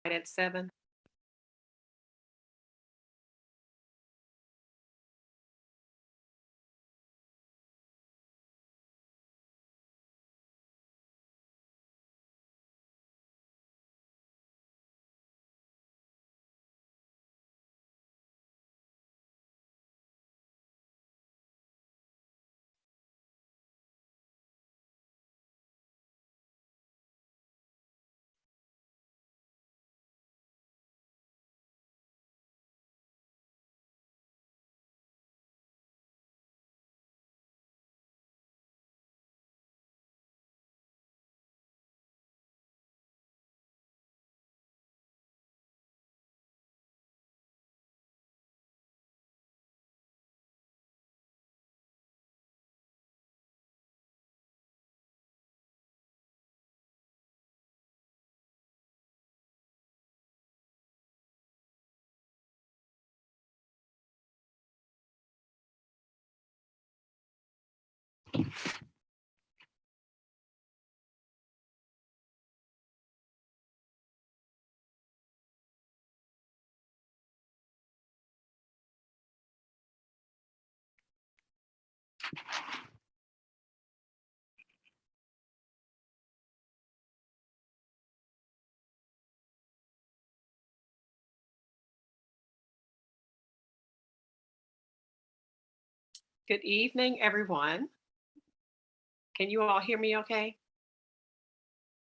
at 7. Good evening, everyone. Can you all hear me okay?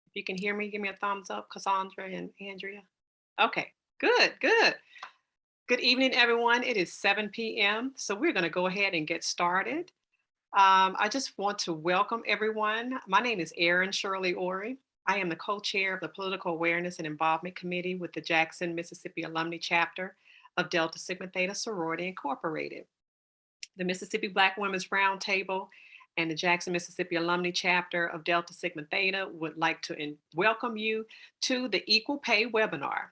If you can hear me, give me a thumbs up, Cassandra and Andrea. Okay, good, good. Good evening, everyone. It is 7 p.m., so we're going to go ahead and get started. I just want to welcome everyone. My name is Erin Shirley Ori. I am the co-chair of the Political Awareness and Involvement Committee with the Jackson, Mississippi Alumni Chapter of Delta Sigma Theta Sorority Incorporated. The Mississippi Black Women's Roundtable and the Jackson, Mississippi Alumni Chapter of Delta Sigma Theta would like to welcome you to the Equal Pay webinar.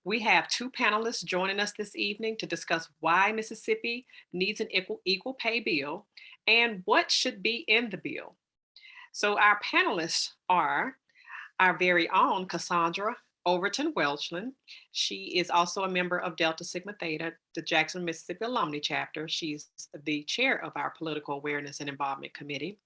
We have two panelists joining us this evening to discuss why Mississippi needs an equal pay bill and what should be in the bill. So our panelists are our very own Cassandra Overton Welchland. She is also a member of Delta Sigma Theta, the Jackson, Mississippi Alumni Chapter. She's the chair of our Political Awareness and Involvement Committee.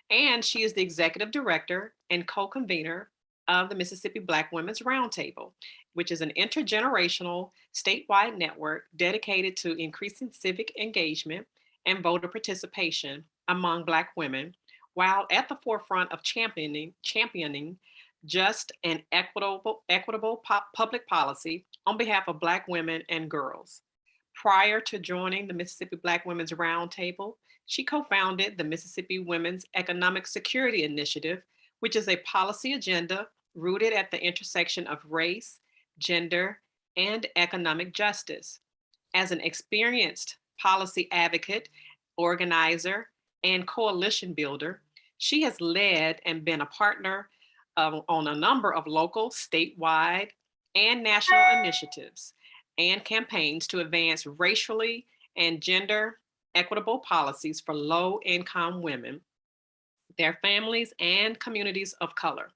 And she is the executive director and co-convener of the Mississippi Black Women's Roundtable, which is an intergenerational statewide network dedicated to increasing civic engagement and voter participation among Black women, while at the forefront of championing just and equitable public policy on behalf of Black women and girls. Prior to joining the Mississippi Black Women's Roundtable, she co-founded the Mississippi Women's Economic Security Initiative, which is a policy agenda rooted at the intersection of race, gender, and economic justice. As an experienced policy advocate, organizer, and coalition builder, she has led and been a partner on a number of local, statewide, and national initiatives and campaigns to advance racially and gender equitable policies for low-income women, their families, and communities of color.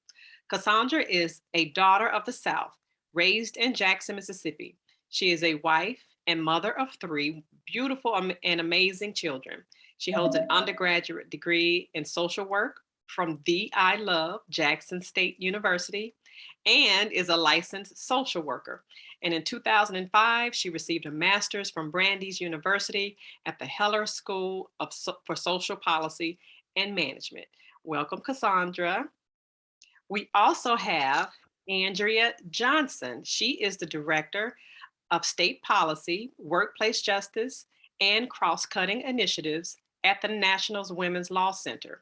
Cassandra is a daughter of the South, raised in Jackson, Mississippi. She is a wife and mother of three beautiful and amazing children. She holds an undergraduate degree in social work from the I Love Jackson State University and is a licensed social worker. And in 2005, she received a master's from Brandeis University at the Heller School for Social Policy and Management. Welcome, Cassandra. We also have Andrea Johnson. She is the director of state policy, workplace justice, and cross-cutting initiatives at the National Women's Law Center.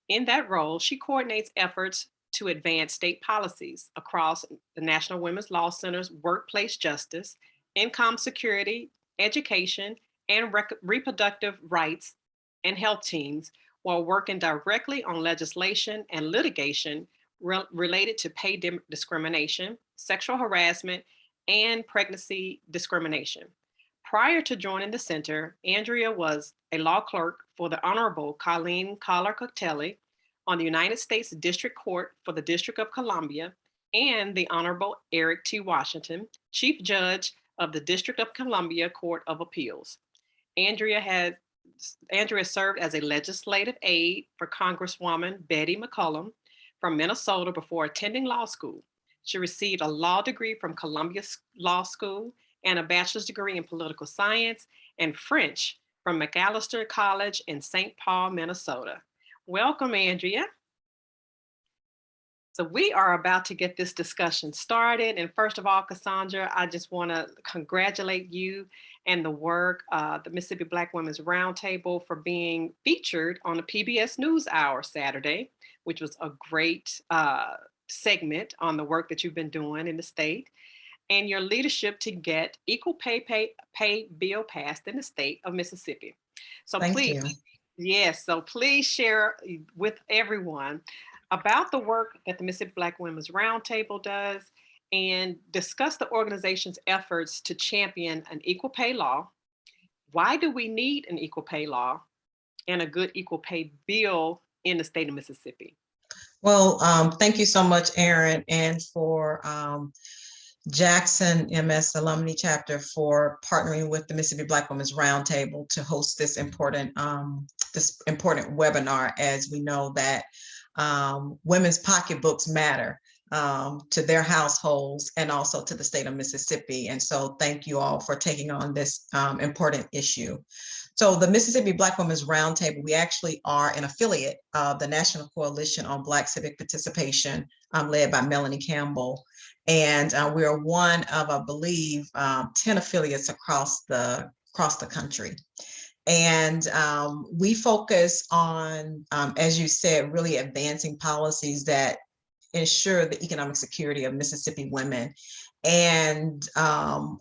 In that role, she coordinates efforts to advance state policies across the National Women's Law Center's workplace justice, income security, education, and reproductive rights and health teams while working directly on legislation and litigation related to pay discrimination, sexual harassment, and pregnancy discrimination. Prior to joining the center, Andrea was a law clerk for the Honorable Colleen Collar Coctelli on the United States District Court for the District of Columbia and the Honorable Eric T. Washington, Chief Judge of the District of Columbia Court of Appeals. Andrea has Andrea served as a legislative aide for Congresswoman Betty McCollum from Minnesota before attending law school. She received a law degree from Columbia Law School and a bachelor's degree in political science and French from Macalester College in St. Paul, Minnesota. Welcome, Andrea. So we are about to get this discussion started. And first of all, Cassandra, I just want to congratulate you and the work, the Mississippi Black Women's Roundtable, for being featured on the PBS NewsHour Saturday, which was a great segment on the work that you've been doing in the state, and your leadership to get equal pay bill passed in the state of Mississippi. So Thank you. Yes, so please share with everyone about the work that the Mississippi Black Women's Roundtable does and discuss the organization's efforts to champion an equal pay law. Why do we need an equal pay law and a good equal pay bill in the state of Mississippi? Well, thank you so much, Erin, and for Jackson MS Alumni Chapter for partnering with the Mississippi Black Women's Roundtable to host this important webinar, as we know that women's pocketbooks matter to their households and also to the state of Mississippi. And so thank you all for taking on this important issue. So the Mississippi Black Women's Roundtable, we actually are an affiliate of the National Coalition on Black Civic Participation, led by Melanie Campbell. And we are one of, I believe, 10 affiliates across the country. And we focus on, as you said, really advancing policies that ensure the economic security of Mississippi women, and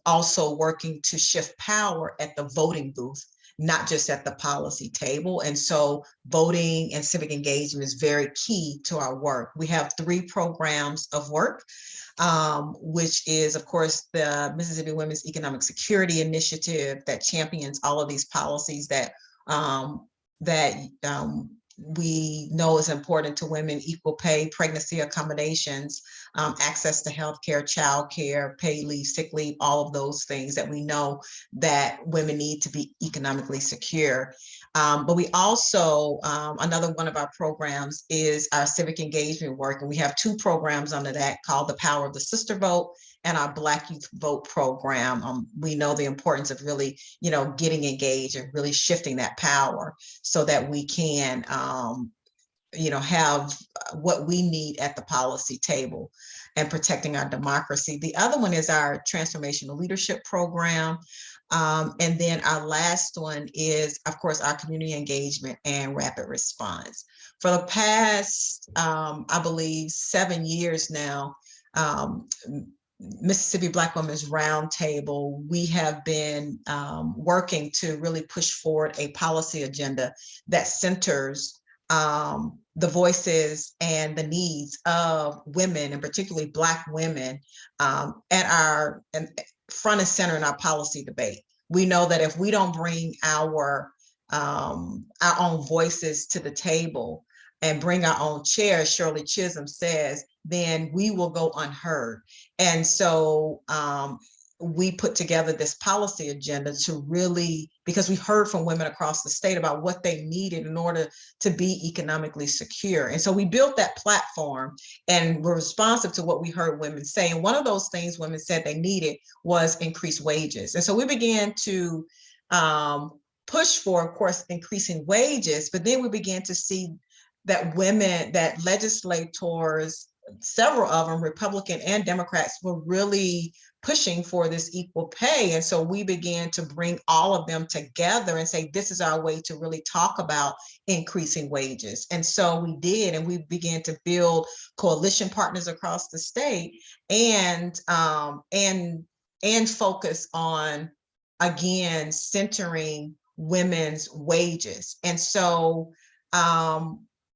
also working to shift power at the voting booth, not just at the policy table. And so voting and civic engagement is very key to our work. We have 3 programs of work, which is, of course, the Mississippi Women's Economic Security Initiative that champions all of these policies that we know is important to women: equal pay, pregnancy accommodations, access to health care, child care, paid leave, sick leave, all of those things that we know that women need to be economically secure. But we also, another one of our programs is our civic engagement work. And we have 2 programs under that called The Power of the Sister Vote and our Black Youth Vote program. We know the importance of really, getting engaged and really shifting that power so that we can, have what we need at the policy table and protecting our democracy. The other one is our Transformational Leadership Program. And then our last one is, of course, our community engagement and rapid response. For the past, I believe, 7 years now, Mississippi Black Women's Roundtable, we have been working to really push forward a policy agenda that centers the voices and the needs of women, and particularly Black women, and front and center in our policy debate. We know that if we don't bring our own voices to the table and bring our own chairs, Shirley Chisholm says, then we will go unheard. And so we put together this policy agenda to really, because we heard from women across the state about what they needed in order to be economically secure. And so we built that platform and were responsive to what we heard women say. And one of those things women said they needed was increased wages. And so we began to push for, of course, increasing wages, but then we began to see that that legislators, several of them, Republican and Democrats, were really pushing for this equal pay. And so we began to bring all of them together and say, this is our way to really talk about increasing wages. And so we did, and we began to build coalition partners across the state and focus on, again, centering women's wages. And so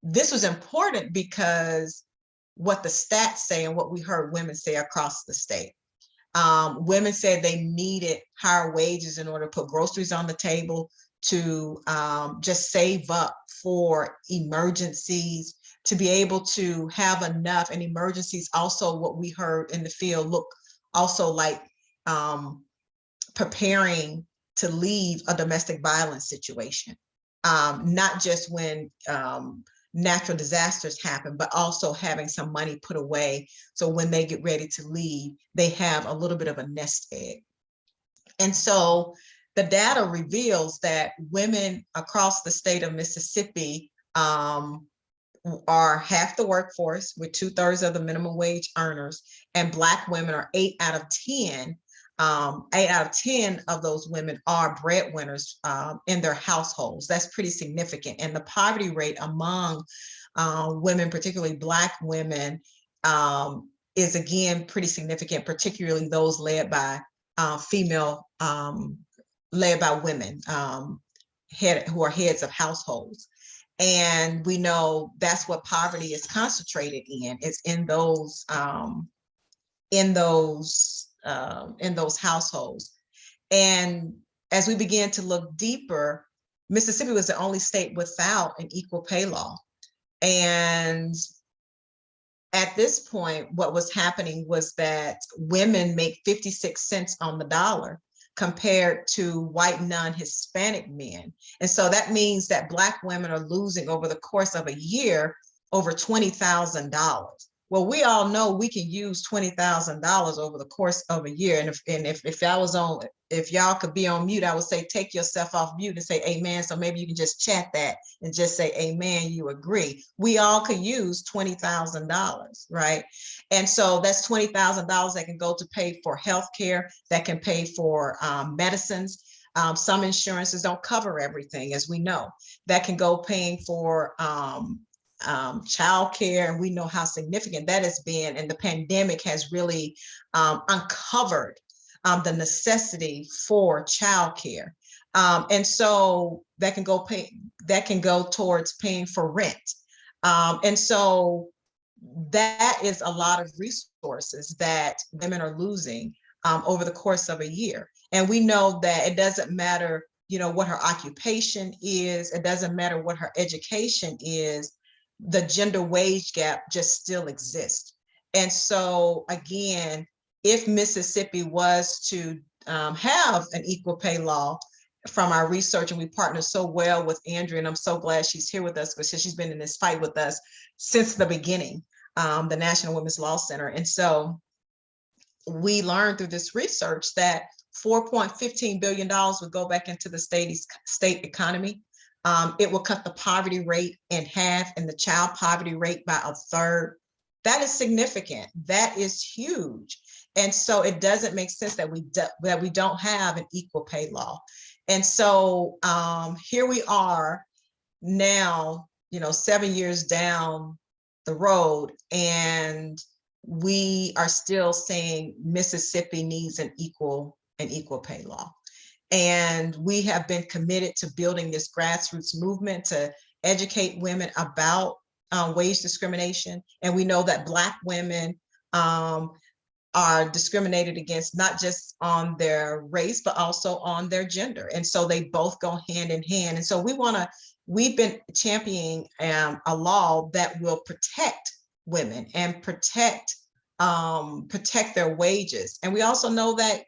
this was important because what the stats say and what we heard women say across the state. Women said they needed higher wages in order to put groceries on the table, to just save up for emergencies, to be able to have enough, and emergencies also, what we heard in the field, look also like preparing to leave a domestic violence situation, not just when natural disasters happen, but also having some money put away so when they get ready to leave, they have a little bit of a nest egg. And so the data reveals that women across the state of Mississippi are half the workforce, with 2/3 of the minimum wage earners, and Black women are 8 out of 10. 8 out of 10 of those women are breadwinners in their households. That's pretty significant. And the poverty rate among women, particularly Black women, is again pretty significant, particularly those led by led by women who are heads of households. And we know that's what poverty is concentrated in. It's in those households. And as we begin to look deeper, Mississippi was the only state without an equal pay law. And at this point, what was happening was that women make 56 cents on the dollar compared to white non-Hispanic men. And so that means that Black women are losing over the course of a year over $20,000. Well, we all know we can use $20,000 over the course of a year. And if y'all could be on mute, I would say take yourself off mute and say amen. So maybe you can just chat that and just say amen, you agree. We all could use $20,000, right? And so that's $20,000 that can go to pay for healthcare, that can pay for medicines. Some insurances don't cover everything, as we know. That can go paying for childcare, and we know how significant that has been. And the pandemic has really uncovered the necessity for childcare, and so that can go towards paying for rent, and so that is a lot of resources that women are losing over the course of a year. And we know that it doesn't matter, what her occupation is. It doesn't matter what her education is. The gender wage gap just still exists. And so again, if Mississippi was to have an equal pay law, from our research, and we partner so well with Andrea, and I'm so glad she's here with us because she's been in this fight with us since the beginning, the National Women's Law Center. And so we learned through this research that $4.15 billion would go back into the state economy. It will cut the poverty rate in half and the child poverty rate by a third. That is significant. That is huge. And so it doesn't make sense that we don't have an equal pay law. And so here we are now, 7 years down the road, and we are still saying Mississippi needs an equal pay law. And we have been committed to building this grassroots movement to educate women about wage discrimination. And we know that Black women are discriminated against, not just on their race, but also on their gender. And so they both go hand in hand. And so we've been championing a law that will protect women and protect their wages. And we also know that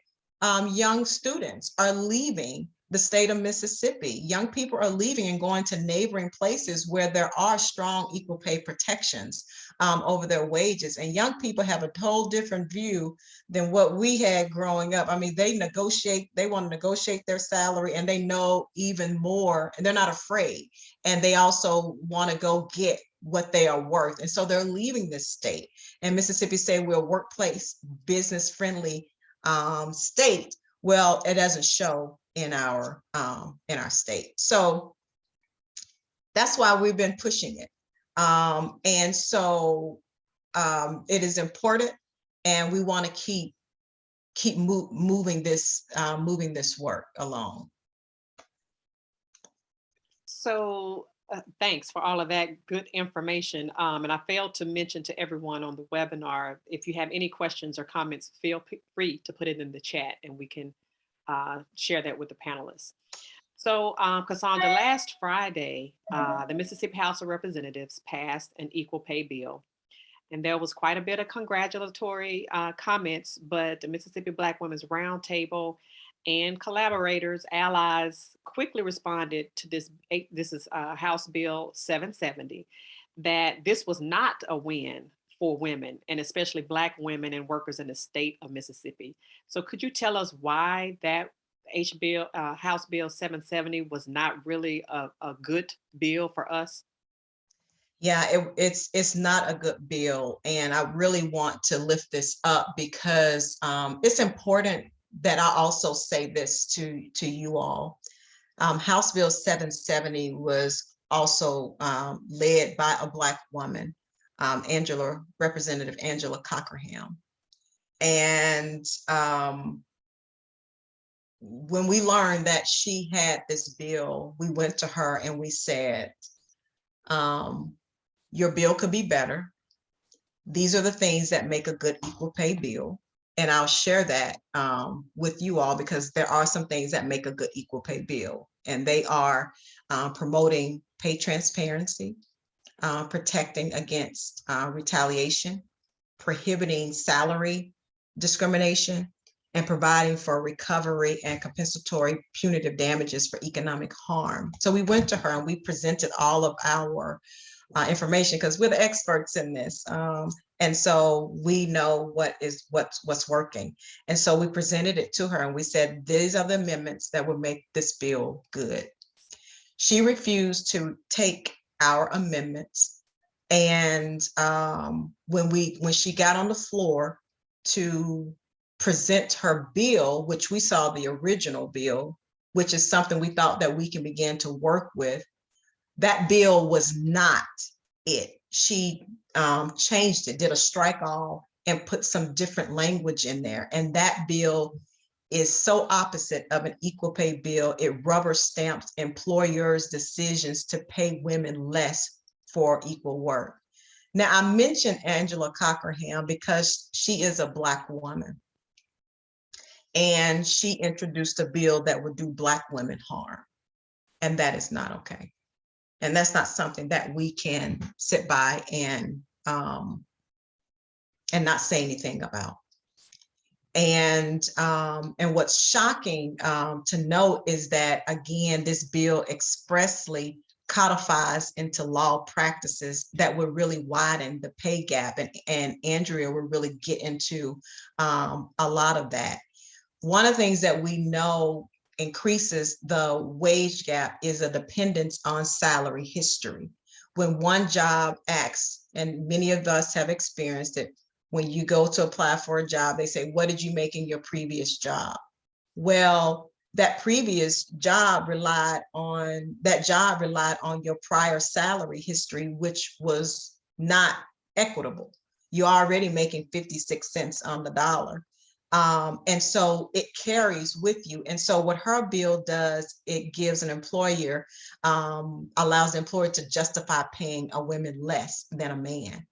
young students are leaving the state of Mississippi. Young people are leaving and going to neighboring places where there are strong equal pay protections over their wages. And young people have a whole different view than what we had growing up. I mean, they want to negotiate their salary, and they know even more, and they're not afraid. And they also want to go get what they are worth. And so they're leaving this state. And Mississippi say we're a workplace, business-friendly state. Well, it doesn't show in our state. So that's why we've been pushing it. And so it is important, and we want to keep moving this work along. So thanks for all of that good information. And I failed to mention to everyone on the webinar, if you have any questions or comments, feel free to put it in the chat, and we can share that with the panelists. So, Cassandra, last Friday, the Mississippi House of Representatives passed an equal pay bill. And there was quite a bit of congratulatory comments, but the Mississippi Black Women's Roundtable and collaborators, allies, quickly responded to this. This is House Bill 770, that this was not a win for women, and especially Black women and workers in the state of Mississippi. So, could you tell us why that House Bill 770 was not really a good bill for us? Yeah, it's not a good bill, and I really want to lift this up because it's important that I also say this to you all. House Bill 770 was also led by a Black woman, Representative Angela Cockerham. And when we learned that she had this bill, we went to her and we said, your bill could be better. These are the things that make a good equal pay bill. And I'll share that with you all because there are some things that make a good equal pay bill. And they are promoting pay transparency, protecting against retaliation, prohibiting salary discrimination, and providing for recovery and compensatory punitive damages for economic harm. So we went to her and we presented all of our information because we're the experts in this. And so we know what's working. And so we presented it to her and we said, these are the amendments that would make this bill good. She refused to take our amendments. And when she got on the floor to present her bill, which we saw the original bill, which is something we thought that we can begin to work with, that bill was not it. She changed it, did a strike all, and put some different language in there. And that bill is so opposite of an equal pay bill. It rubber stamps employers' decisions to pay women less for equal work. Now, I mentioned Angela Cockerham because she is a Black woman. And she introduced a bill that would do Black women harm. And that is not okay. And that's not something that we can sit by and not say anything about. And what's shocking to note is that, again, this bill expressly codifies into law practices that would really widen the pay gap. And Andrea will really get into a lot of that. One of the things that we know increases the wage gap is a dependence on salary history. When one job acts, and many of us have experienced it, when you go to apply for a job, they say, what did you make in your previous job? Well, that previous job relied on your prior salary history, which was not equitable. You're already making 56 cents on the dollar. And so it carries with you. And so what her bill does, it gives an employer, allows the employer to justify paying a woman less than a man,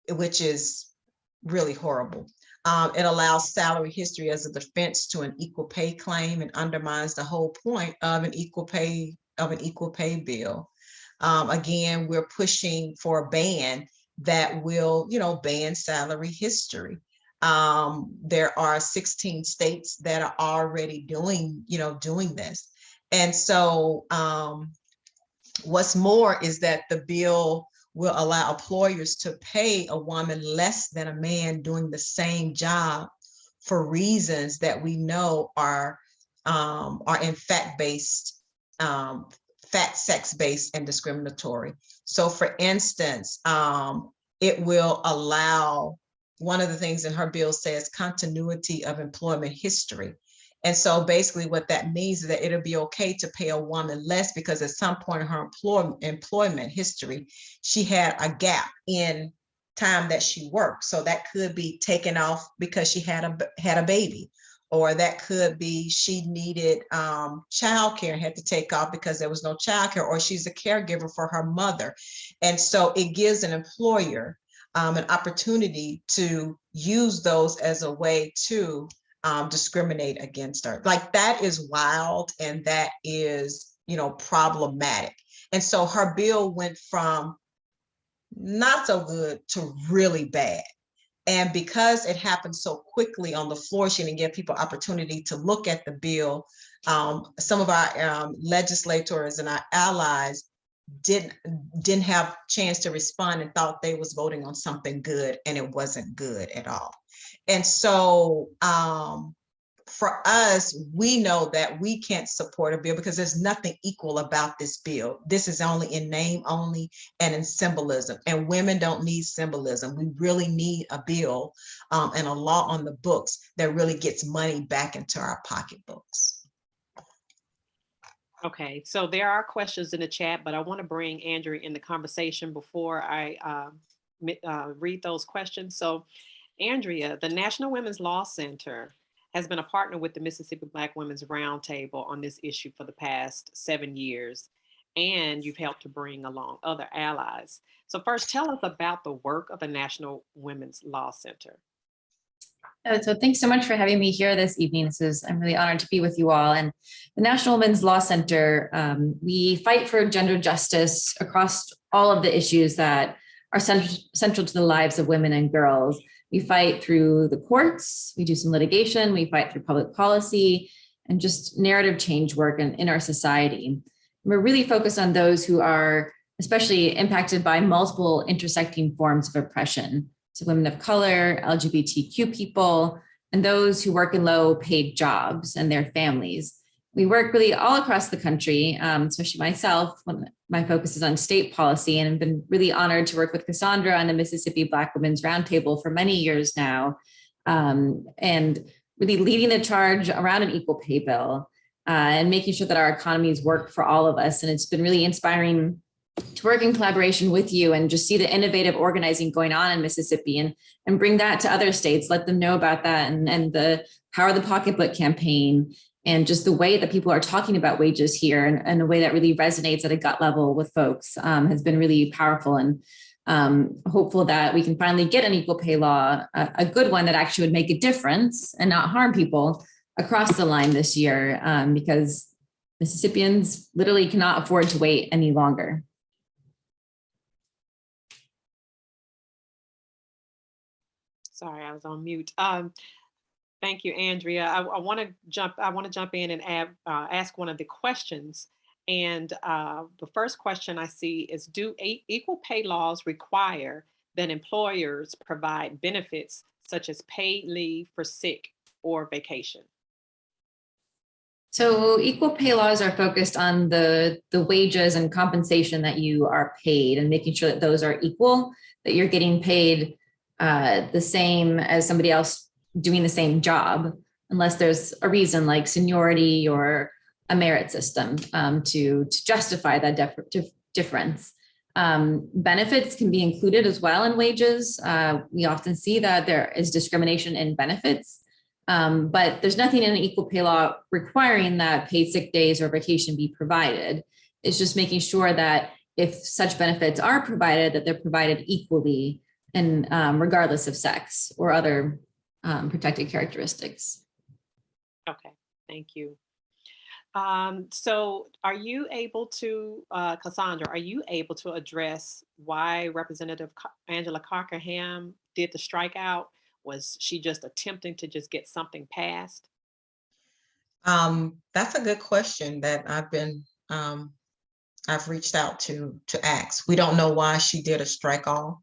which is really horrible. It allows salary history as a defense to an equal pay claim and undermines the whole point of an equal pay bill. Again, we're pushing for a ban that will, ban salary history. There are 16 states that are already doing this. And so what's more is that the bill will allow employers to pay a woman less than a man doing the same job for reasons that we know are in fact-based, sex-based and discriminatory. So for instance, it will allow, one of the things in her bill says continuity of employment history. And so basically what that means is that it'll be okay to pay a woman less because at some point in her employment history, she had a gap in time that she worked. So that could be taken off because she had a baby, or that could be she needed childcare and had to take off because there was no childcare, or she's a caregiver for her mother. And so it gives an employer an opportunity to use those as a way to discriminate against her. Like, that is wild, and that is, problematic. And so her bill went from not so good to really bad. And because it happened so quickly on the floor, she didn't give people opportunity to look at the bill. Some of our legislators and our allies didn't have chance to respond and thought they was voting on something good, and it wasn't good at all. And so for us, we know that we can't support a bill because there's nothing equal about this bill. This is only in name only and in symbolism, and women don't need symbolism. We really need a bill and a law on the books that really gets money back into our pocketbooks. Okay, so there are questions in the chat, but I want to bring Andrea in the conversation before I read those questions. So, Andrea, the National Women's Law Center has been a partner with the Mississippi Black Women's Roundtable on this issue for the past 7 years, and you've helped to bring along other allies. So first, tell us about the work of the National Women's Law Center. So thanks so much for having me here this evening. I'm really honored to be with you all. And the National Women's Law Center, we fight for gender justice across all of the issues that are central to the lives of women and girls. We fight through the courts, we do some litigation, we fight through public policy, and just narrative change work in our society. We're really focused on those who are especially impacted by multiple intersecting forms of oppression. So women of color, LGBTQ people, and those who work in low paid jobs and their families. We work really all across the country, especially myself, when my focus is on state policy, and I've been really honored to work with Cassandra on the Mississippi Black Women's Roundtable for many years now, and really leading the charge around an equal pay bill and making sure that our economies work for all of us. And it's been really inspiring to work in collaboration with you and just see the innovative organizing going on in Mississippi and bring that to other states, let them know about that, and the Power the Pocketbook campaign, and just the way that people are talking about wages here and a way that really resonates at a gut level with folks has been really powerful, and hopeful that we can finally get an equal pay law, a good one that actually would make a difference and not harm people across the line this year, because Mississippians literally cannot afford to wait any longer. Sorry, I was on mute. Thank you, Andrea. I want to jump in and ask one of the questions. And the first question I see is: do equal pay laws require that employers provide benefits such as paid leave for sick or vacation? So equal pay laws are focused on the wages and compensation that you are paid, and making sure that those are equal, that you're getting paid the same as somebody else doing the same job, unless there's a reason like seniority or a merit system to justify that difference. Benefits can be included as well in wages. We often see that there is discrimination in benefits, but there's nothing in an equal pay law requiring that paid sick days or vacation be provided. It's just making sure that if such benefits are provided, that they're provided equally and regardless of sex or other protected characteristics. Okay, thank you. So are you able to, Cassandra, are you able to address why Representative Angela Cockerham did the strikeout? Was she just attempting to just get something passed? That's a good question that I've reached out to ask. We don't know why she did a strike off.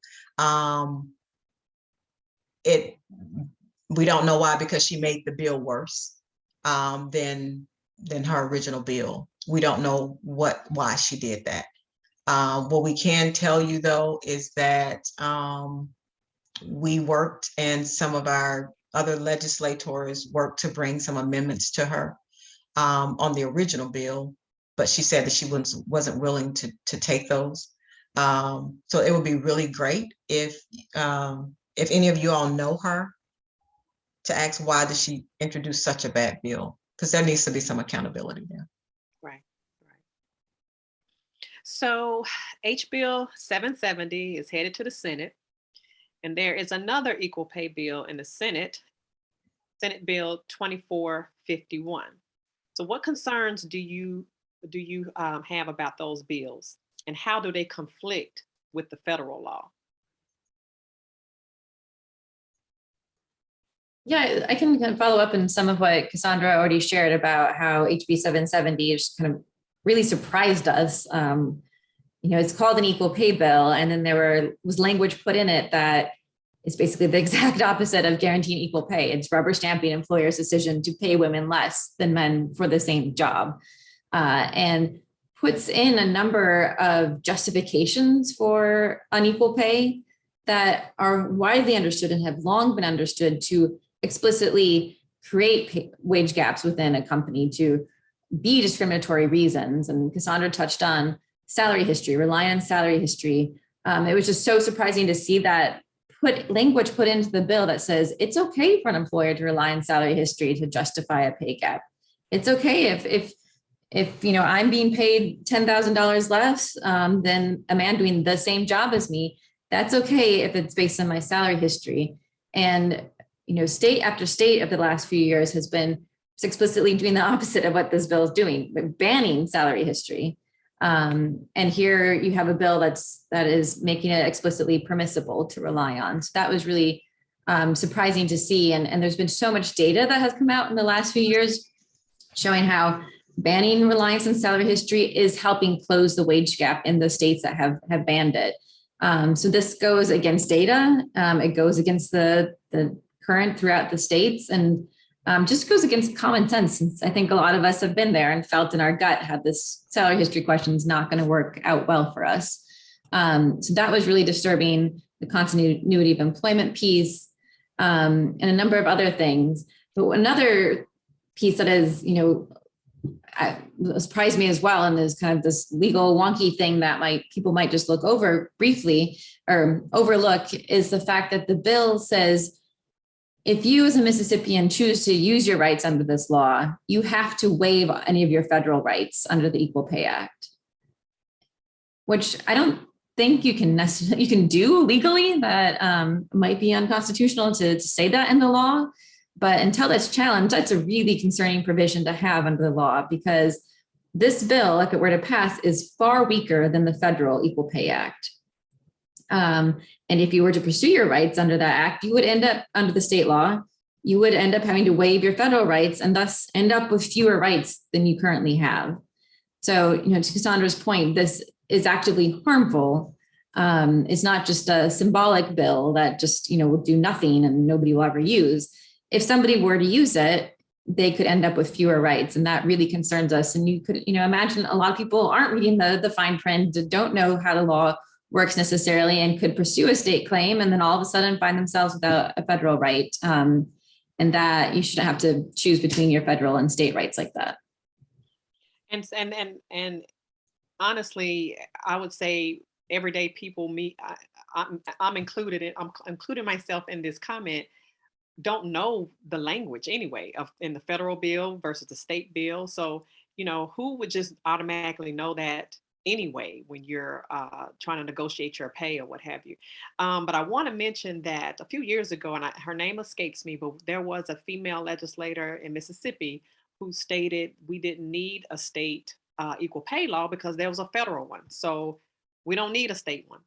We don't know why, because she made the bill worse than her original bill. We don't know why she did that. What we can tell you though is that we worked, and some of our other legislators worked to bring some amendments to her on the original bill, but she said that she wasn't willing to take those. So it would be really great if any of you all know her, to ask why did she introduce such a bad bill, because there needs to be some accountability there. Right. So Bill 770 is headed to the Senate, and there is another equal pay bill in the Senate, Senate Bill 2451. So what concerns do you have about those bills, and how do they conflict with the federal law? Yeah, I can kind of follow up on some of what Cassandra already shared about how HB 770 just kind of really surprised us. It's called an equal pay bill, and then there was language put in it that is basically the exact opposite of guaranteeing equal pay. It's rubber stamping employers' decision to pay women less than men for the same job, and puts in a number of justifications for unequal pay that are widely understood and have long been understood to explicitly create wage gaps within a company, to be discriminatory reasons. And Cassandra touched on salary history, relying on salary history. It was just so surprising to see that language put into the bill that says it's okay for an employer to rely on salary history to justify a pay gap. It's okay if I'm being paid $10,000 less than a man doing the same job as me. That's okay if it's based on my salary history. And state after state of the last few years has been explicitly doing the opposite of what this bill is doing, banning salary history. And here you have a bill that is making it explicitly permissible to rely on. So that was really surprising to see. And there's been so much data that has come out in the last few years showing how banning reliance on salary history is helping close the wage gap in the states that have banned it. So this goes against data. It goes against the current throughout the states, and just goes against common sense. Since I think a lot of us have been there and felt in our gut how this salary history question is not going to work out well for us. So that was really disturbing, the continuity of employment piece, and a number of other things. But another piece that is, surprised me as well, and there's kind of this legal wonky thing that people might just look over briefly or overlook, is the fact that the bill says, if you as a Mississippian choose to use your rights under this law, you have to waive any of your federal rights under the Equal Pay Act, which I don't think you can do legally. That might be unconstitutional to say that in the law. But until that's challenged, that's a really concerning provision to have under the law, because this bill, if it were to pass, is far weaker than the federal Equal Pay Act. And if you were to pursue your rights under that act, you would end up under the state law, you would end up having to waive your federal rights and thus end up with fewer rights than you currently have. So, to Cassandra's point, this is actively harmful. It's not just a symbolic bill that just, will do nothing and nobody will ever use. If somebody were to use it, they could end up with fewer rights. And that really concerns us. And you could, imagine a lot of people aren't reading the fine print, don't know how the law works necessarily, and could pursue a state claim and then all of a sudden find themselves without a federal right. And that you shouldn't have to choose between your federal and state rights like that. And honestly, I would say everyday people, I'm included I'm including myself in this comment, don't know the language anyway in the federal bill versus the state bill. So, who would just automatically know that anyway when you're trying to negotiate your pay or what have you. But I want to mention that a few years ago, and her name escapes me, but there was a female legislator in Mississippi who stated we didn't need a state equal pay law because there was a federal one. So we don't need a state one.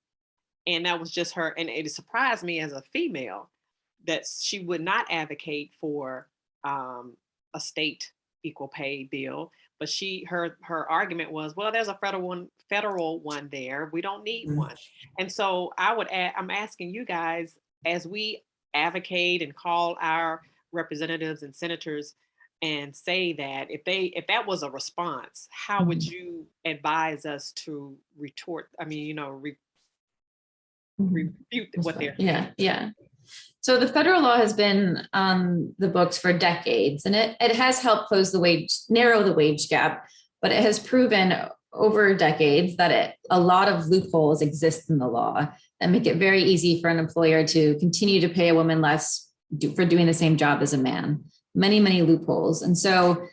And that was just her. And it surprised me as a female that she would not advocate for a state equal pay bill. But her argument was, well, there's a federal one there. We don't need one. And so I'm asking you guys, as we advocate and call our representatives and senators and say that if that was a response, how would you advise us to retort? I mean, refute what they're saying. Yeah. So the federal law has been on the books for decades, and it has helped narrow the wage gap, but it has proven over decades that a lot of loopholes exist in the law that make it very easy for an employer to continue to pay a woman less for doing the same job as a man. Many, many loopholes. And so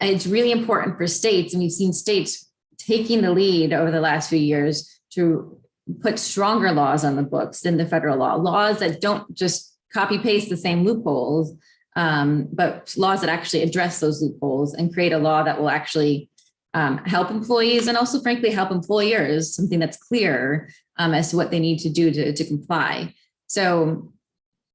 it's really important for states, and we've seen states taking the lead over the last few years to put stronger laws on the books than the federal laws that don't just copy paste the same loopholes, but laws that actually address those loopholes and create a law that will actually help employees and also, frankly, help employers, something that's clear as to what they need to do to comply. So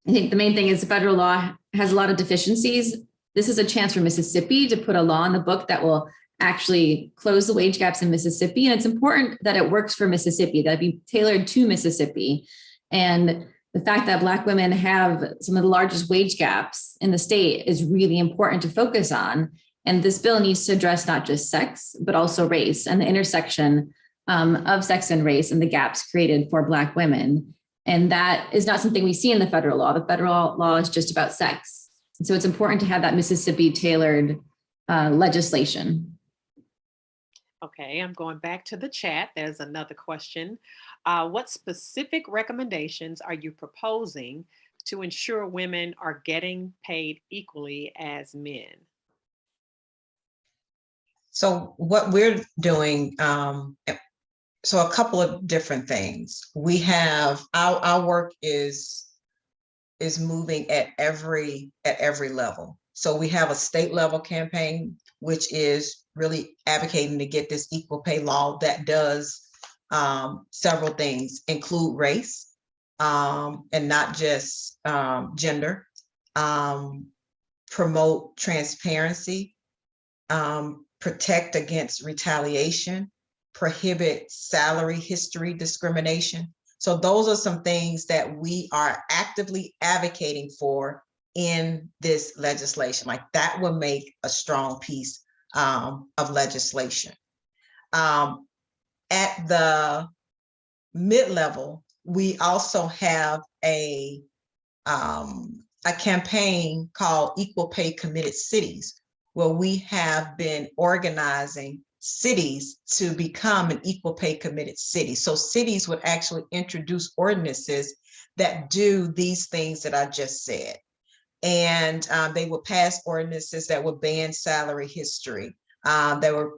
I think the main thing is the federal law has a lot of deficiencies. This is a chance for Mississippi to put a law in the book that will actually close the wage gaps in Mississippi. And it's important that it works for Mississippi, that it be tailored to Mississippi. And the fact that Black women have some of the largest wage gaps in the state is really important to focus on. And this bill needs to address not just sex, but also race and the intersection of sex and race and the gaps created for Black women. And that is not something we see in the federal law. The federal law is just about sex. And so it's important to have that Mississippi tailored legislation. Okay, I'm going back to the chat. There's another question. What specific recommendations are you proposing to ensure women are getting paid equally as men? So what we're doing, so a couple of different things. We have our work is moving at every level. So we have a state level campaign, which is really advocating to get this equal pay law that does several things, include race and not just gender, promote transparency, protect against retaliation, prohibit salary history discrimination. So those are some things that we are actively advocating for in this legislation. Like that will make a strong piece of legislation. At the mid-level, we also have a campaign called Equal Pay Committed Cities, where we have been organizing cities to become an equal pay committed city. So cities would actually introduce ordinances that do these things that I just said. And they would pass ordinances that would ban salary history, that would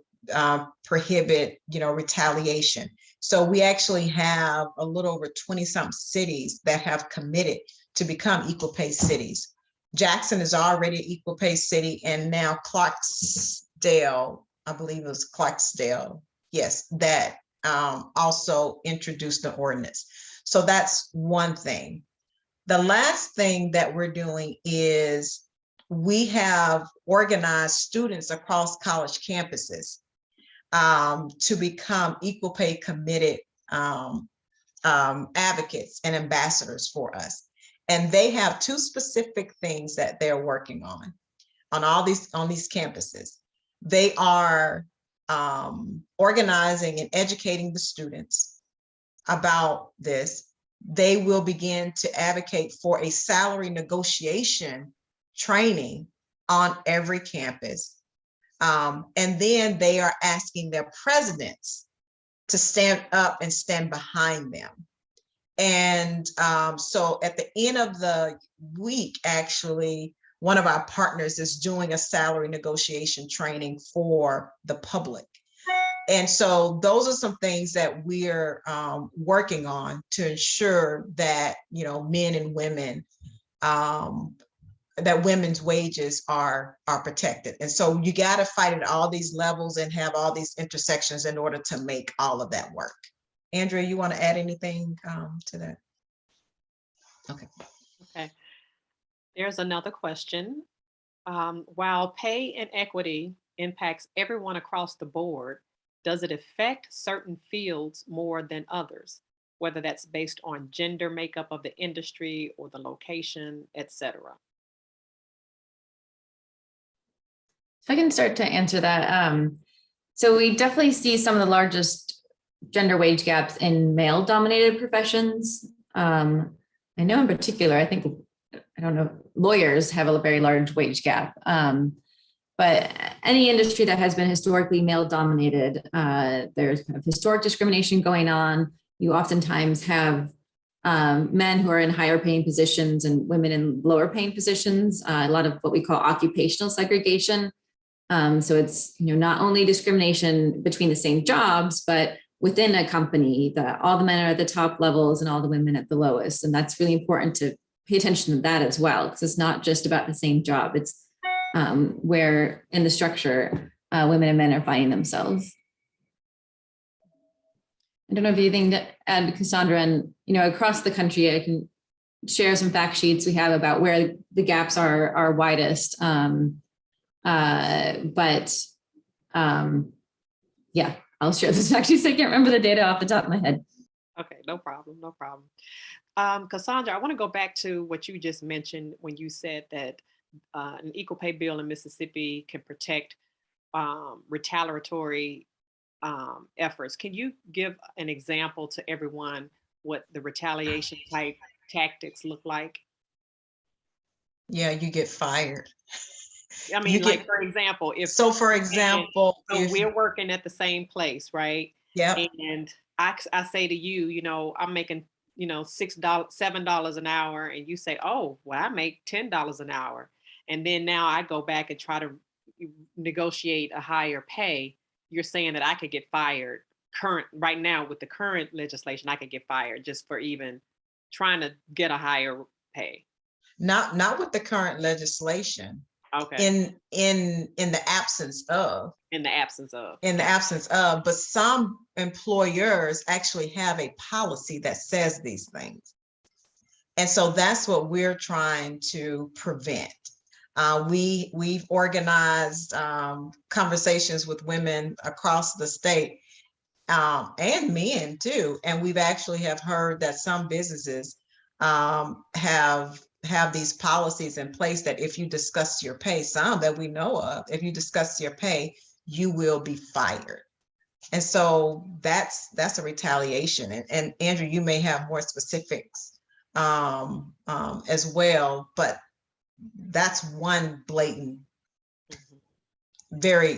prohibit, retaliation. So we actually have a little over 20-something cities that have committed to become equal pay cities. Jackson is already an equal pay city, and now Clarksdale, I believe it was Clarksdale, yes, that also introduced the ordinance. So that's one thing. The last thing that we're doing is we have organized students across college campuses to become equal pay committed advocates and ambassadors for us. And they have two specific things that they're working on these campuses. They are organizing and educating the students about this. They will begin to advocate for a salary negotiation training on every campus. And then they are asking their presidents to stand up and stand behind them. And so at the end of the week, actually, one of our partners is doing a salary negotiation training for the public. And so those are some things that we're working on to ensure that, men and women, that women's wages are protected. And so you got to fight at all these levels and have all these intersections in order to make all of that work. Andrea, you want to add anything to that? Okay. Okay. There's another question. While pay inequity impacts everyone across the board, does it affect certain fields more than others, whether that's based on gender makeup of the industry or the location, etc.? If I can start to answer that. So we definitely see some of the largest gender wage gaps in male dominated professions. I know in particular, I don't know, lawyers have a very large wage gap. But any industry that has been historically male dominated, there's kind of historic discrimination going on. You oftentimes have men who are in higher paying positions and women in lower paying positions, a lot of what we call occupational segregation. So it's not only discrimination between the same jobs, but within a company that all the men are at the top levels and all the women at the lowest. And that's really important to pay attention to that as well, because it's not just about the same job. It's where in the structure women and men are finding themselves. I don't know if you think to add, Cassandra, and across the country, I can share some fact sheets we have about where the gaps are widest. Yeah, I'll share this fact sheets. I can't remember the data off the top of my head. Okay, no problem, no problem. Cassandra, I want to go back to what you just mentioned when you said that an equal pay bill in Mississippi can protect retaliatory efforts. Can you give an example to everyone what the retaliation type tactics look like? Yeah, you get fired. I mean, like, for example, if for example, so we're working at the same place, right? Yeah. And I say to you, I'm making, $6, $7 an hour. And you say, oh, well, I make $10 an hour. And then now I go back and try to negotiate a higher pay. You're saying that I could get fired right now with the current legislation, I could get fired just for even trying to get a higher pay. Not with the current legislation. Okay. In the absence of. In the absence of. In the absence of, but some employers actually have a policy that says these things. And so that's what we're trying to prevent. We've organized conversations with women across the state and men too. And we've actually have heard that some businesses have these policies in place that if you discuss your pay, some that we know of, if you discuss your pay, you will be fired. And so that's a retaliation. And Andrew, you may have more specifics as well, but that's one blatant, very,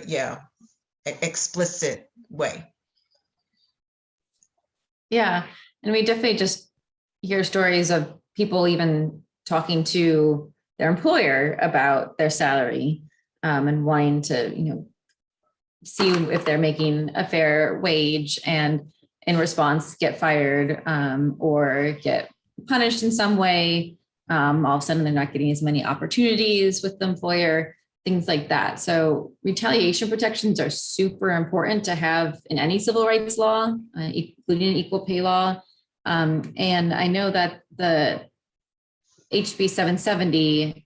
explicit way. Yeah. And we definitely just hear stories of people even talking to their employer about their salary and wanting to, see if they're making a fair wage, and in response get fired or get punished in some way. All of a sudden they're not getting as many opportunities with the employer, things like that. So retaliation protections are super important to have in any civil rights law, including an equal pay law. And I know that the HB 770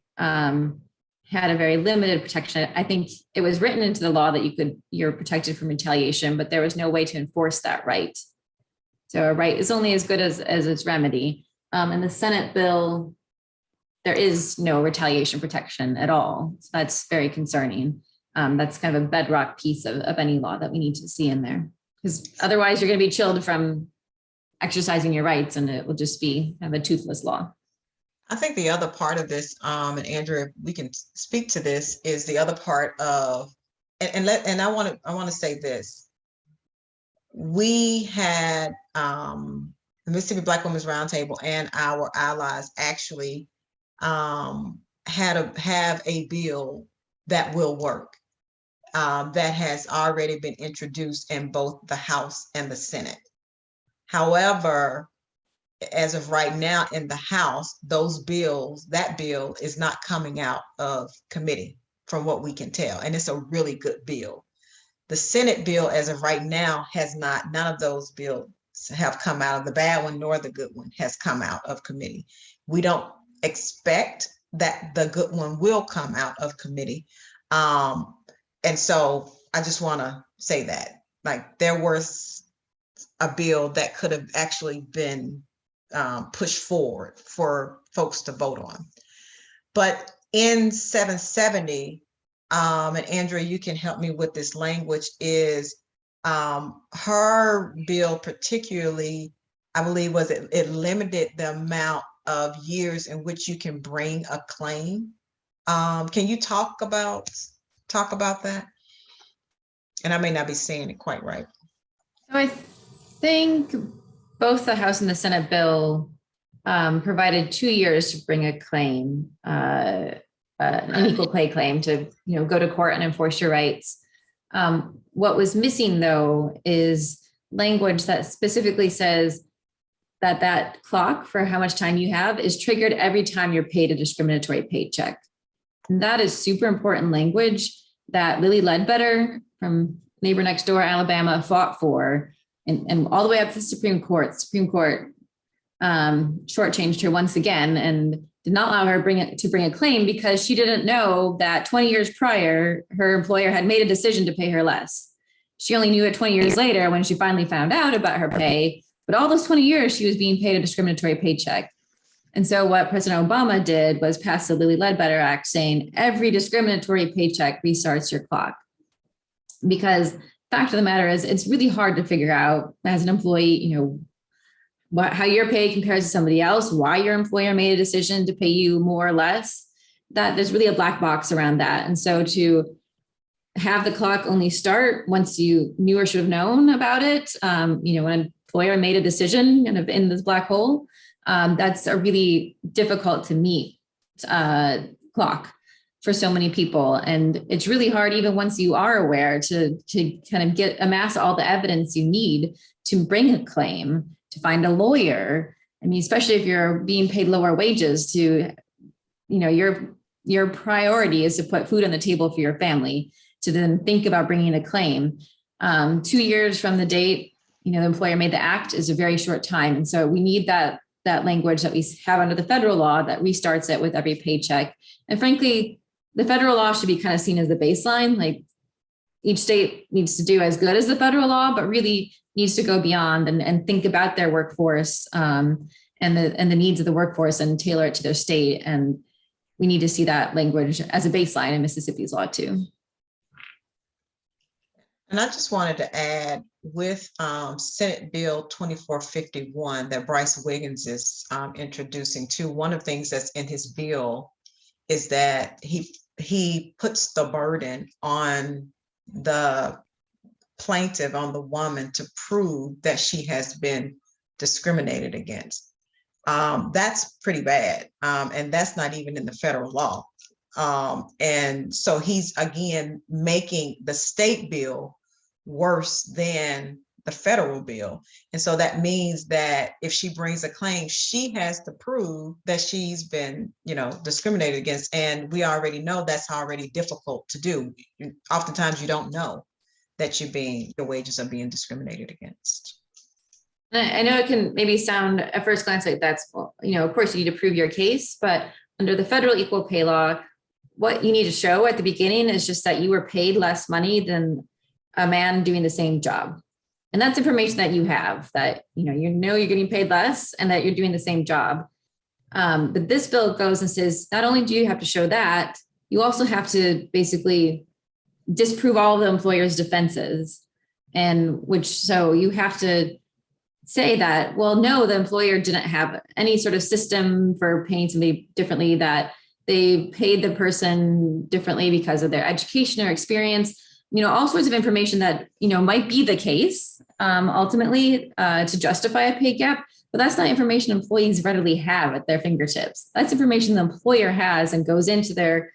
had a very limited protection. I think it was written into the law that you're protected from retaliation, but there was no way to enforce that right. So a right is only as good as its remedy. In the Senate bill, there is no retaliation protection at all. So that's very concerning. That's kind of a bedrock piece of any law that we need to see in there, because otherwise you're going to be chilled from exercising your rights, and it will just be kind of a toothless law. I think the other part of this, and Andrea, we can speak to this, is the other part of, and I want to say this. We had the Mississippi Black Women's Roundtable and our allies actually have a bill that will work, that has already been introduced in both the House and the Senate. However, as of right now in the House, that bill is not coming out of committee from what we can tell. And it's a really good bill. The Senate bill as of right now none of those bills have come out of the bad one, nor the good one has come out of committee. We don't expect that the good one will come out of committee. And so I just want to say that, like, there was a bill that could have actually been pushed forward for folks to vote on. But in 770, and Andrea, you can help me with this language, is her bill particularly, I believe, it limited the amount of years in which you can bring a claim. Can you talk about that? And I may not be saying it quite right. So I think both the House and the Senate bill provided 2 years to bring a claim, an equal pay claim, to go to court and enforce your rights. What was missing, though, is language that specifically says that clock for how much time you have is triggered every time you're paid a discriminatory paycheck. And that is super important language that Lilly Ledbetter from neighbor next door, Alabama, fought for, and all the way up to the Supreme Court. Supreme Court shortchanged her once again and did not allow her to bring a claim because she didn't know that 20 years prior, her employer had made a decision to pay her less. She only knew it 20 years later when she finally found out about her pay, but all those 20 years she was being paid a discriminatory paycheck. And so what President Obama did was pass the Lilly Ledbetter Act saying every discriminatory paycheck restarts your clock. Because fact of the matter is, it's really hard to figure out as an employee, how your pay compares to somebody else, why your employer made a decision to pay you more or less, that there's really a black box around that. And so to have the clock only start once you knew or should have known about it, when an employer made a decision kind of in this black hole, that's a really difficult to meet clock for so many people. And it's really hard, even once you are aware, to kind of amass all the evidence you need to bring a claim, to find a lawyer. I mean, especially if you're being paid lower wages, your priority is to put food on the table for your family, to then think about bringing a claim. 2 years from the date, the employer made the act is a very short time. And so we need that language that we have under the federal law that restarts it with every paycheck. And frankly, the federal law should be kind of seen as the baseline. Like, each state needs to do as good as the federal law, but really needs to go beyond and think about their workforce and the needs of the workforce and tailor it to their state. And we need to see that language as a baseline in Mississippi's law too. And I just wanted to add, with Senate Bill 2451 that Bryce Wiggins is introducing too, one of the things that's in his bill is that he puts the burden on the plaintiff, on the woman, to prove that she has been discriminated against. That's pretty bad. And that's not even in the federal law. And so he's, again, making the state bill worse than the federal bill. And so that means that if she brings a claim, she has to prove that she's been, discriminated against. And we already know that's already difficult to do. Oftentimes you don't know that your wages are being discriminated against. I know it can maybe sound at first glance like that's, of course you need to prove your case, but under the federal equal pay law, what you need to show at the beginning is just that you were paid less money than a man doing the same job. And that's information that you have, that, you're getting paid less and that you're doing the same job. But this bill goes and says, not only do you have to show that, you also have to basically disprove all of the employer's defenses. So you have to say that, well, no, the employer didn't have any sort of system for paying somebody differently, that they paid the person differently because of their education or experience, all sorts of information that, might be the case ultimately to justify a pay gap, but that's not information employees readily have at their fingertips. That's information the employer has and goes into their,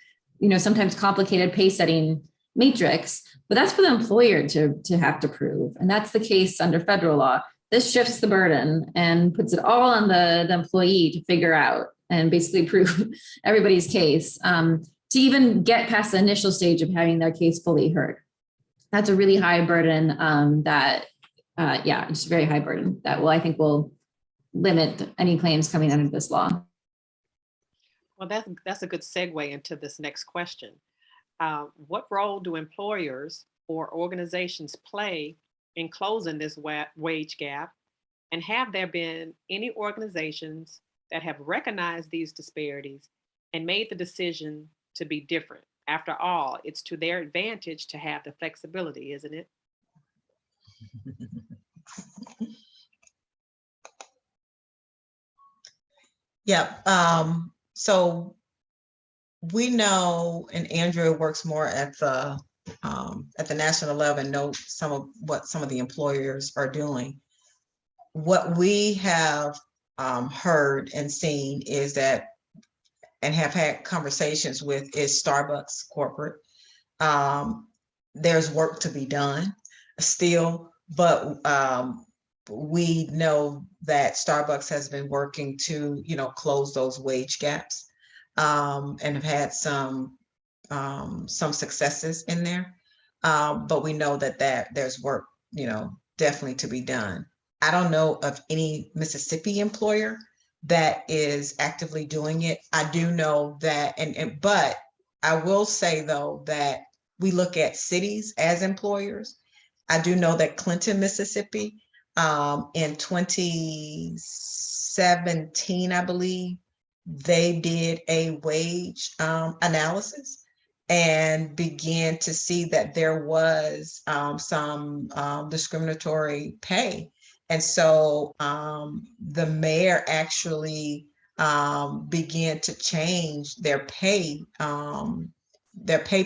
sometimes complicated pay setting matrix, but that's for the employer to have to prove. And that's the case under federal law. This shifts the burden and puts it all on the employee to figure out and basically prove everybody's case to even get past the initial stage of having their case fully heard. That's a really high burden it's a very high burden that I think will limit any claims coming under this law. Well, that's a good segue into this next question. What role do employers or organizations play in closing this wage gap? And have there been any organizations that have recognized these disparities and made the decision to be different? After all, it's to their advantage to have the flexibility, isn't it? Yeah. So we know, and Andrea works more at the national level and know what some of the employers are doing. What we have heard and seen is that, and have had conversations with, is Starbucks corporate. There's work to be done still, but we know that Starbucks has been working to, close those wage gaps, and have had some successes in there. But we know that there's work, definitely to be done. I don't know of any Mississippi employer that is actively doing it. I do know that, but I will say though that we look at cities as employers. I do know that Clinton, Mississippi, in 2017, I believe, they did a wage analysis and began to see that there was some discriminatory pay. And so the mayor actually began to change their pay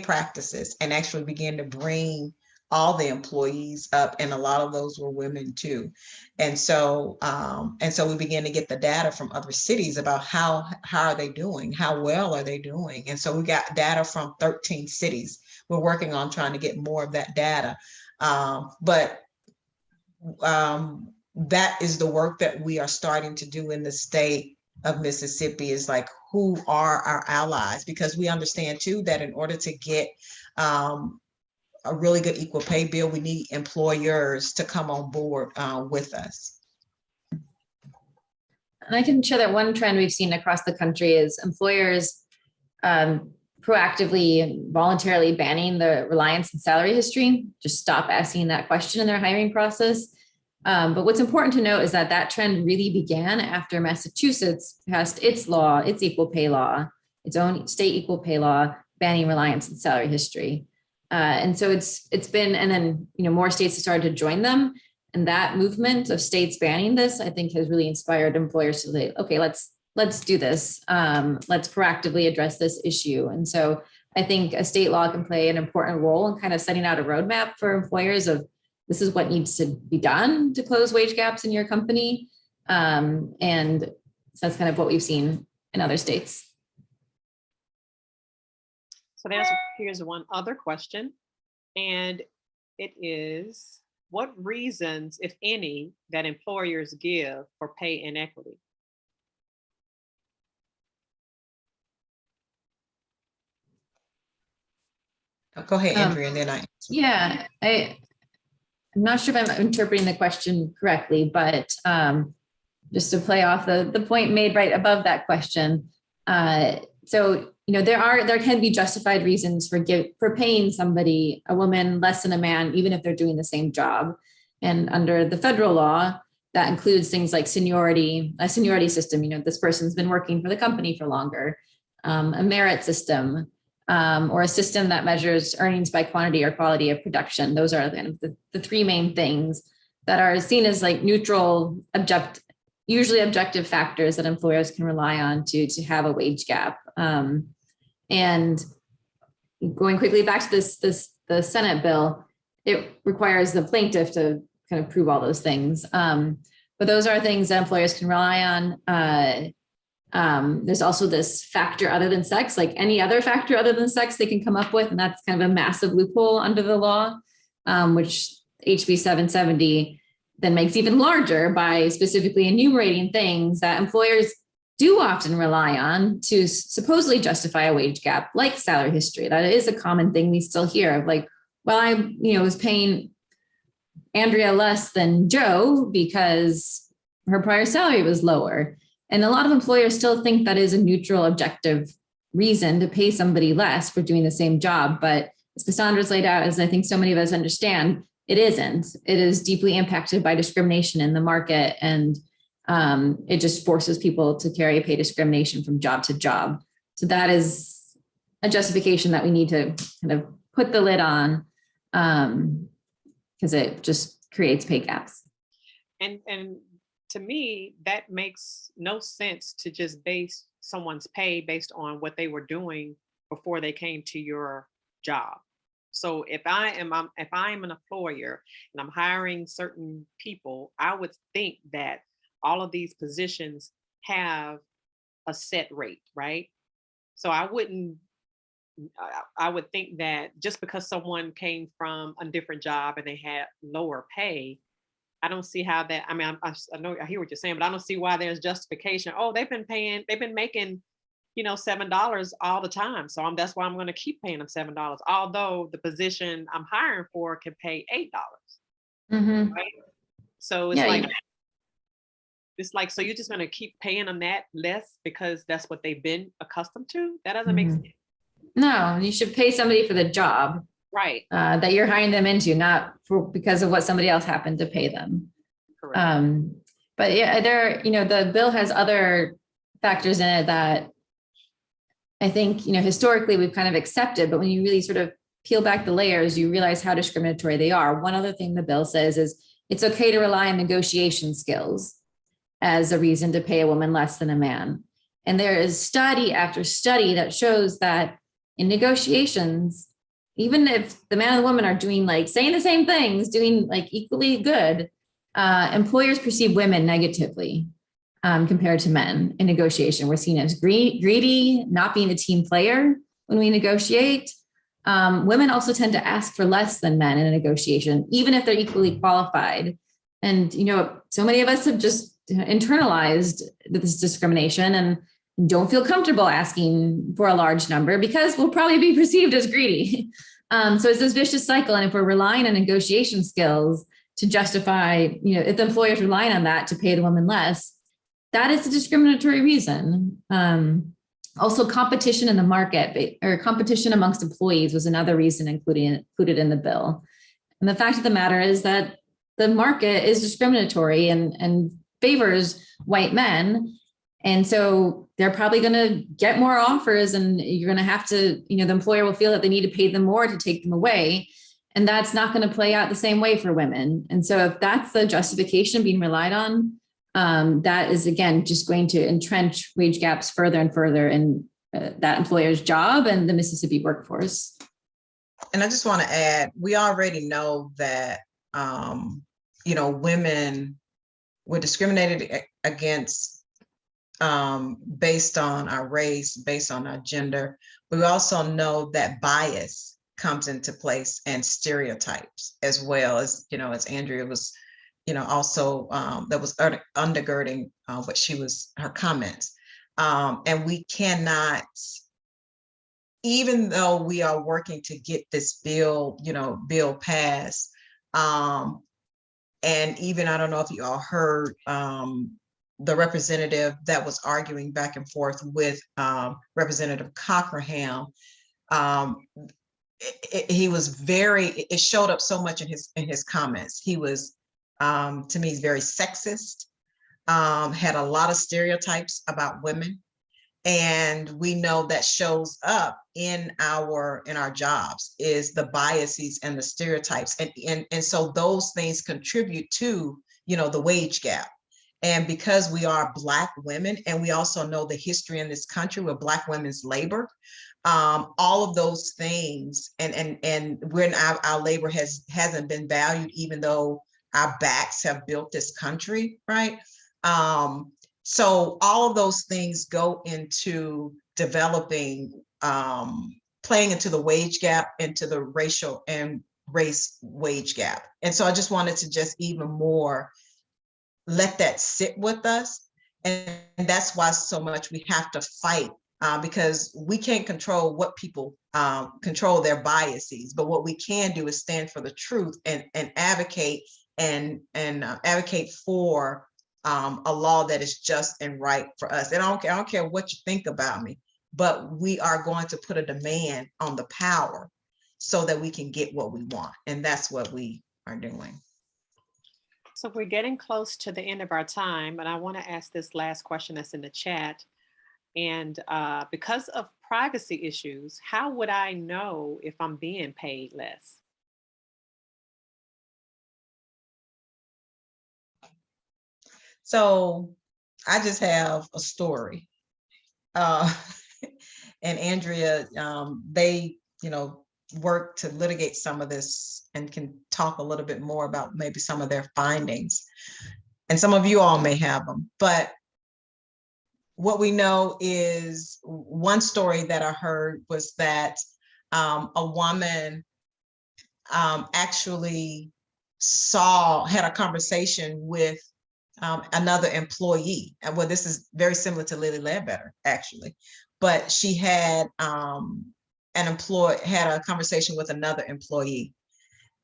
practices, and actually began to bring all the employees up, and a lot of those were women too. And so we began to get the data from other cities about how are they doing, how well are they doing. And so we got data from 13 cities. We're working on trying to get more of that data. But that is the work that we are starting to do in the state of Mississippi, is like, who are our allies? Because we understand too that in order to get a really good equal pay bill, we need employers to come on board with us. And I can share that one trend we've seen across the country is employers proactively and voluntarily banning the reliance on salary history. Just stop asking that question in their hiring process. But what's important to note is that that trend really began after Massachusetts passed its law, its equal pay law, its own state equal pay law, banning reliance on salary history. And so it's been, and then, more states have started to join them. And that movement of states banning this, I think, has really inspired employers to say, okay, let's do this. Let's proactively address this issue. And so I think a state law can play an important role in kind of setting out a roadmap for employers of, this is what needs to be done to close wage gaps in your company. And so that's kind of what we've seen in other states. So here's one other question, and it is, what reasons, if any, that employers give for pay inequity? Go ahead, Andrea, and then I. Yeah, I'm not sure if I'm interpreting the question correctly, but just to play off the point made right above that question. So, there can be justified reasons for paying somebody, a woman, less than a man, even if they're doing the same job. And under the federal law, that includes things like seniority, a seniority system. This person's been working for the company for longer, a merit system, or a system that measures earnings by quantity or quality of production. Those are kind of the three main things that are seen as like neutral, usually objective factors that employers can rely on to have a wage gap. And going quickly back to the Senate bill, it requires the plaintiff to kind of prove all those things. But those are things that employers can rely on. There's also this factor other than sex, like any other factor other than sex they can come up with. And that's kind of a massive loophole under the law, which HB 770 then makes even larger by specifically enumerating things that employers do often rely on to supposedly justify a wage gap, like salary history. That is a common thing we still hear of, like, well, I was paying Andrea less than Joe because her prior salary was lower. And a lot of employers still think that is a neutral, objective reason to pay somebody less for doing the same job. But as Cassandra's laid out, as I think so many of us understand, it isn't. It is deeply impacted by discrimination in the market. And it just forces people to carry pay discrimination from job to job. So that is a justification that we need to kind of put the lid on, because it just creates pay gaps. And to me, that makes no sense to just base someone's pay based on what they were doing before they came to your job. So if I am an employer and I'm hiring certain people, I would think that all of these positions have a set rate, right? So I would think that just because someone came from a different job and they had lower pay, I don't see how that, I mean, I know, I hear what you're saying, but I don't see why there's justification. Oh, they've been making, $7 all the time. So that's why I'm going to keep paying them $7. Although the position I'm hiring for can pay $8. Mhm. Right. So Yeah, it's like, so you're just going to keep paying them that less because that's what they've been accustomed to? That doesn't make Mhm. sense. No, you should pay somebody for the job Right. that you're hiring them into, not because of what somebody else happened to pay them. Correct. But yeah, the bill has other factors in it that I think, historically we've kind of accepted, but when you really sort of peel back the layers, you realize how discriminatory they are. One other thing the bill says is it's okay to rely on negotiation skills as a reason to pay a woman less than a man. And there is study after study that shows that in negotiations, even if the man and the woman are doing saying the same things, doing equally good, employers perceive women negatively compared to men in negotiation. We're seen as greedy, not being a team player when we negotiate. Women also tend to ask for less than men in a negotiation, even if they're equally qualified. And, so many of us have just internalized this discrimination and don't feel comfortable asking for a large number because we'll probably be perceived as greedy. So it's this vicious cycle. And if we're relying on negotiation skills to justify, if the employer is relying on that to pay the woman less, that is a discriminatory reason. Also, competition in the market or competition amongst employees was another reason included in the bill. And the fact of the matter is that the market is discriminatory and favors white men. And so they're probably going to get more offers and you're going to have to, the employer will feel that they need to pay them more to take them away. And that's not going to play out the same way for women. And so if that's the justification being relied on, that is, again, just going to entrench wage gaps further and further in that employer's job and the Mississippi workforce. And I just want to add, we already know that, women were discriminated against based on our race, based on our gender. But we also know that bias comes into place and stereotypes as well as, as Andrea was, also that was undergirding her comments. And we cannot, even though we are working to get this bill passed, and even, I don't know if you all heard the representative that was arguing back and forth with Representative Cockerham. He was it showed up so much in his comments. He was, to me, very sexist, had a lot of stereotypes about women. And we know that shows up in our jobs is the biases and the stereotypes. And so those things contribute to, the wage gap. And because we are Black women, and we also know the history in this country with Black women's labor, all of those things, and when our labor hasn't been valued, even though our backs have built this country, right? So all of those things go into developing, playing into the wage gap, into the racial and race wage gap. And so I just wanted to just even more let that sit with us. And that's why so much we have to fight, because we can't control what people control their biases, but what we can do is stand for the truth and advocate and advocate for a law that is just and right for us. And I don't care what you think about me, but we are going to put a demand on the power so that we can get what we want. And that's what we are doing. So we're getting close to the end of our time, but I want to ask this last question that's in the chat. And because of privacy issues, how would I know if I'm being paid less? So I just have a story. And Andrea, they, work to litigate some of this and can talk a little bit more about maybe some of their findings. And some of you all may have them, but what we know is one story that I heard was that a woman actually had a conversation with another employee. And well, this is very similar to Lily Ledbetter, actually, but she had had a conversation with another employee,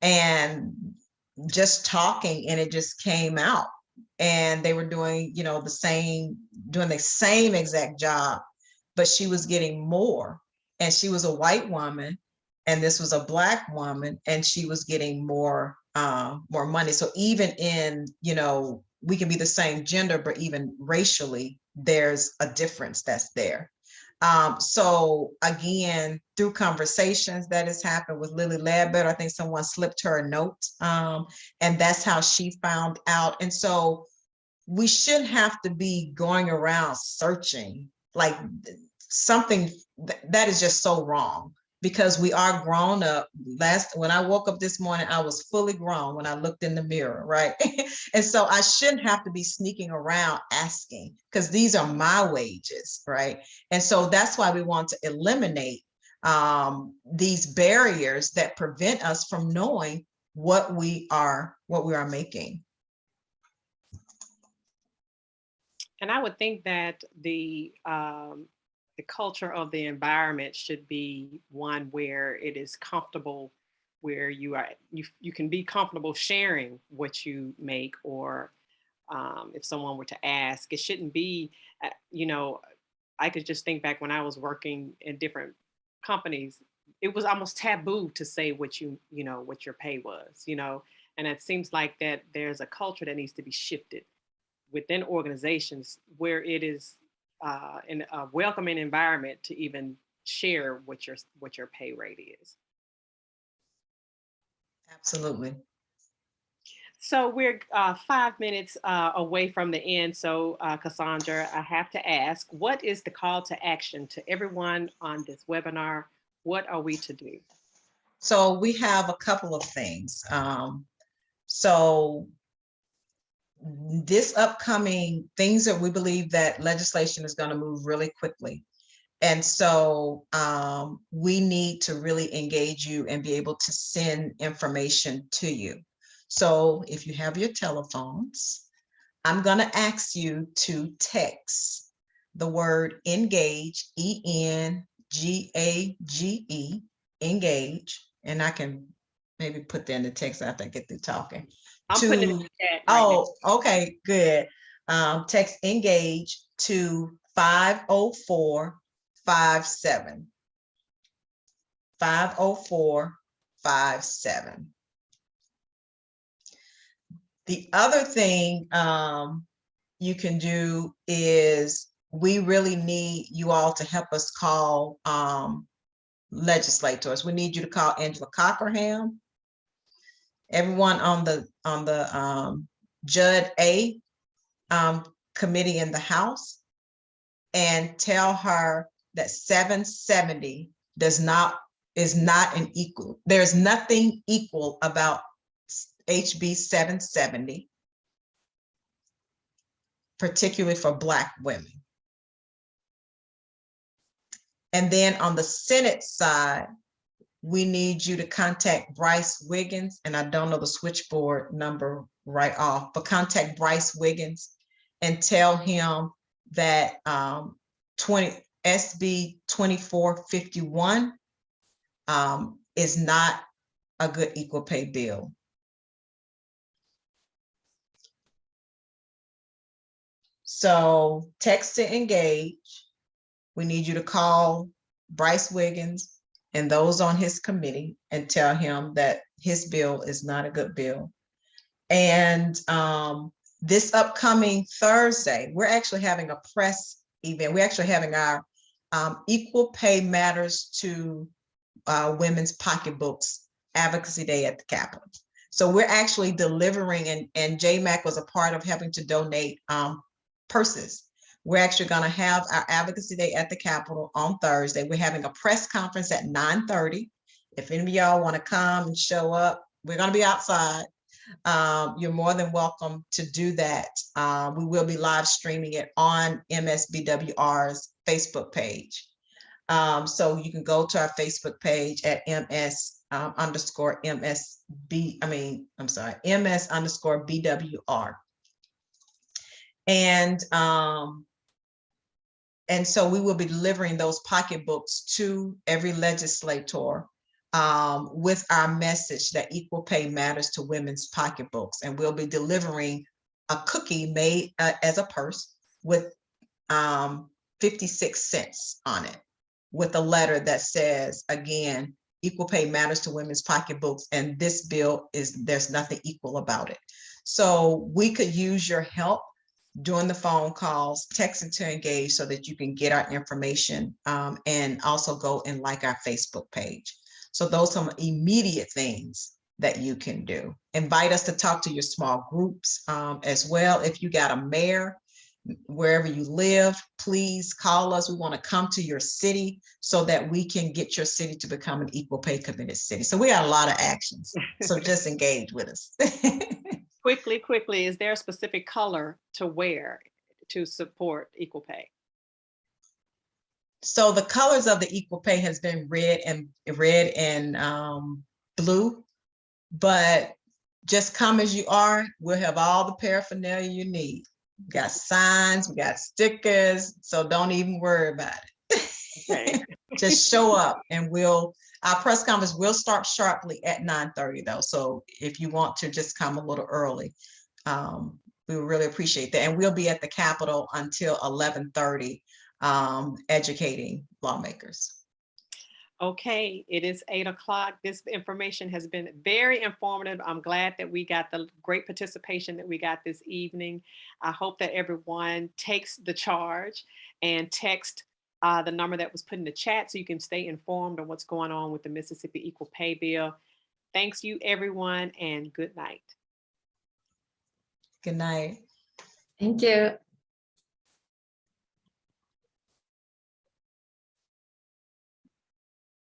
and just talking, and it just came out, and they were doing, the same exact job, but she was getting more, and she was a white woman, and this was a Black woman, and she was getting more money. So even in, we can be the same gender, but even racially, there's a difference that's there. So again, through conversations that has happened with Lily Ledbetter, I think someone slipped her a note, and that's how she found out. And so we shouldn't have to be going around searching like something that is just so wrong, because we are grown up. When I woke up this morning, I was fully grown when I looked in the mirror, right? And so I shouldn't have to be sneaking around asking, because these are my wages, right? And so that's why we want to eliminate these barriers that prevent us from knowing what we are making. And I would think that the culture of the environment should be one where it is comfortable, where you can be comfortable sharing what you make, or if someone were to ask, it shouldn't be, I could just think back when I was working in different companies, it was almost taboo to say what what your pay was, and it seems like that there's a culture that needs to be shifted within organizations where it is in a welcoming environment to even share what your pay rate is. Absolutely. So we're 5 minutes away from the end. So Cassandra, I have to ask, what is the call to action to everyone on this webinar? What are we to do? So we have a couple of things. So this upcoming things that we believe that legislation is going to move really quickly. And so we need to really engage you and be able to send information to you. So if you have your telephones, I'm going to ask you to text the word engage, ENGAGE, engage, and I can maybe put that in the text after I get through talking. I'm putting it in the chat right now. Okay, good. Text engage to 50457. 50457. The other thing you can do is, we really need you all to help us call legislators. We need you to call Angela Cockerham, everyone on the Judd A committee in the House, and tell her that 770 is not an equal. There's nothing equal about HB 770, particularly for Black women. And then on the Senate side, we need you to contact Bryce Wiggins, and I don't know the switchboard number right off, but contact Bryce Wiggins and tell him that SB 2451 is not a good equal pay bill. So text to engage. We need you to call Bryce Wiggins and those on his committee and tell him that his bill is not a good bill. And this upcoming Thursday, we're actually having a press event. We're actually having our Equal Pay Matters to Women's Pocketbooks Advocacy Day at the Capitol. So we're actually delivering, and JMAC was a part of helping to donate purses. We're actually going to have our Advocacy Day at the Capitol on Thursday. We're having a press conference at 9:30. If any of y'all want to come and show up, we're going to be outside. You're more than welcome to do that. We will be live streaming it on MSBWR's Facebook page. So you can go to our Facebook page at MS_BWR. And so we will be delivering those pocketbooks to every legislator with our message that equal pay matters to women's pocketbooks. And we'll be delivering a cookie made as a purse with 56 cents on it, with a letter that says, again, equal pay matters to women's pocketbooks, and this bill there's nothing equal about it. So we could use your help during the phone calls, texting to engage, so that you can get our information and also go and like our Facebook page. So those are some immediate things that you can do. Invite us to talk to your small groups as well. If you got a mayor, wherever you live, please call us. We want to come to your city so that we can get your city to become an equal pay committed city. So we got a lot of actions. So just engage with us. Quickly, is there a specific color to wear to support equal pay? So the colors of the equal pay has been red and blue, but just come as you are. We'll have all the paraphernalia you need. We got signs, we got stickers, so don't even worry about it. Okay. Just show up, and our press conference will start sharply at 9:30 though. So if you want to just come a little early, we would really appreciate that. And we'll be at the Capitol until 11:30, educating lawmakers. Okay, it is 8 o'clock. This information has been very informative. I'm glad that we got the great participation that we got this evening. I hope that everyone takes the charge and text the number that was put in the chat so you can stay informed on what's going on with the Mississippi Equal Pay Bill. Thanks you, everyone, and good night. Good night. Thank you.